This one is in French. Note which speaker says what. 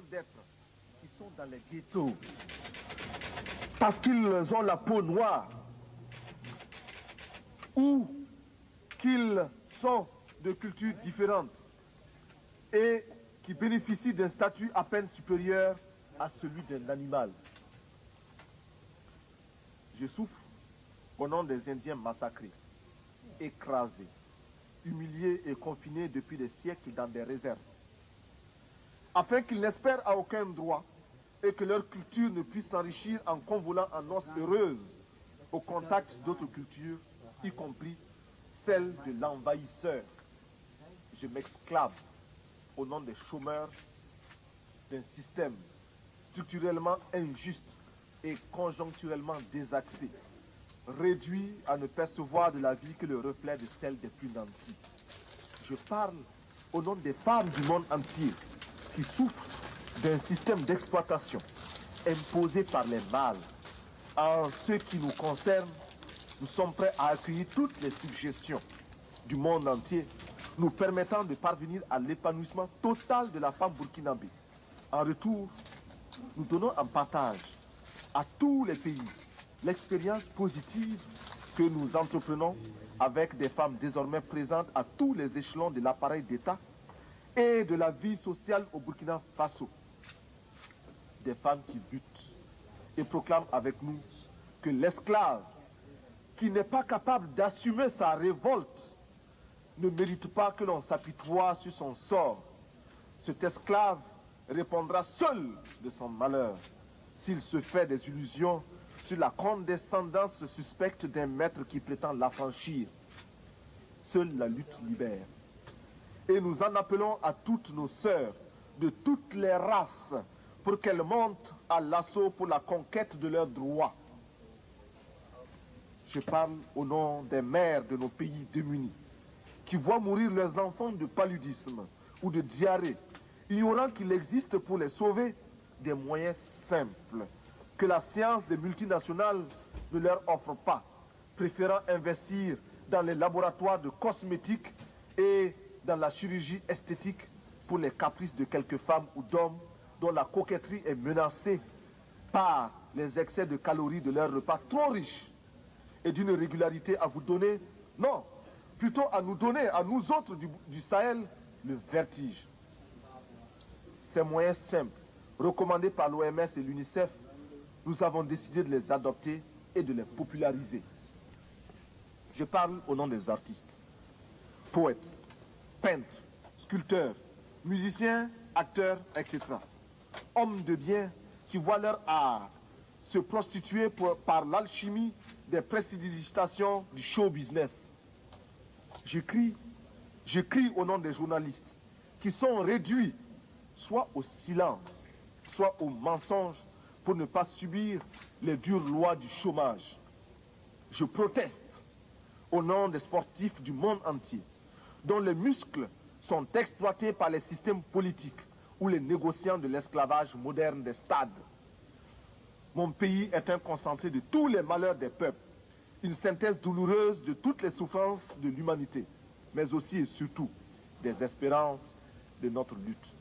Speaker 1: d'êtres qui sont dans les ghettos parce qu'ils ont la peau noire ou qu'ils sont de cultures différentes et qui bénéficient d'un statut à peine supérieur à celui d'un animal. Je souffre au nom des Indiens massacrés, écrasés, humiliés et confinés depuis des siècles dans des réserves, afin qu'ils n'espèrent à aucun droit et que leur culture ne puisse s'enrichir en convolant en noces heureuses au contact d'autres cultures, y compris celle de l'envahisseur. Je m'exclame au nom des chômeurs d'un système structurellement injuste et conjoncturellement désaxé, réduit à ne percevoir de la vie que le reflet de celle des plus nantis. Je parle au nom des femmes du monde entier qui souffrent d'un système d'exploitation imposé par les mâles. En ce qui nous concerne, nous sommes prêts à accueillir toutes les suggestions du monde entier nous permettant de parvenir à l'épanouissement total de la femme burkinabé. En retour, nous donnons en partage à tous les pays l'expérience positive que nous entreprenons avec des femmes désormais présentes à tous les échelons de l'appareil d'État et de la vie sociale au Burkina Faso. Des femmes qui luttent et proclament avec nous que l'esclave qui n'est pas capable d'assumer sa révolte ne mérite pas que l'on s'apitoie sur son sort. Cet esclave répondra seul de son malheur s'il se fait des illusions sur la condescendance suspecte d'un maître qui prétend l'affranchir. Seule la lutte libère. Et nous en appelons à toutes nos sœurs de toutes les races pour qu'elles montent à l'assaut pour la conquête de leurs droits. Je parle au nom des mères de nos pays démunis qui voient mourir leurs enfants de paludisme ou de diarrhée, ignorant qu'il existe pour les sauver des moyens simples que la science des multinationales ne leur offre pas, préférant investir dans les laboratoires de cosmétiques et dans la chirurgie esthétique pour les caprices de quelques femmes ou d'hommes dont la coquetterie est menacée par les excès de calories de leurs repas trop riches et d'une régularité à vous donner, non, plutôt à nous donner, à nous autres du Sahel, le vertige. Ces moyens simples, recommandés par l'OMS et l'UNICEF, nous avons décidé de les adopter et de les populariser. Je parle au nom des artistes, poètes, peintres, sculpteurs, musiciens, acteurs, etc. Hommes de bien qui voient leur art se prostituer par l'alchimie des prestidigitations du show business. J'écris au nom des journalistes qui sont réduits soit au silence, soit au mensonge pour ne pas subir les dures lois du chômage. Je proteste au nom des sportifs du monde entier dont les muscles sont exploités par les systèmes politiques ou les négociants de l'esclavage moderne des stades. Mon pays est un concentré de tous les malheurs des peuples, une synthèse douloureuse de toutes les souffrances de l'humanité, mais aussi et surtout des espérances de notre lutte.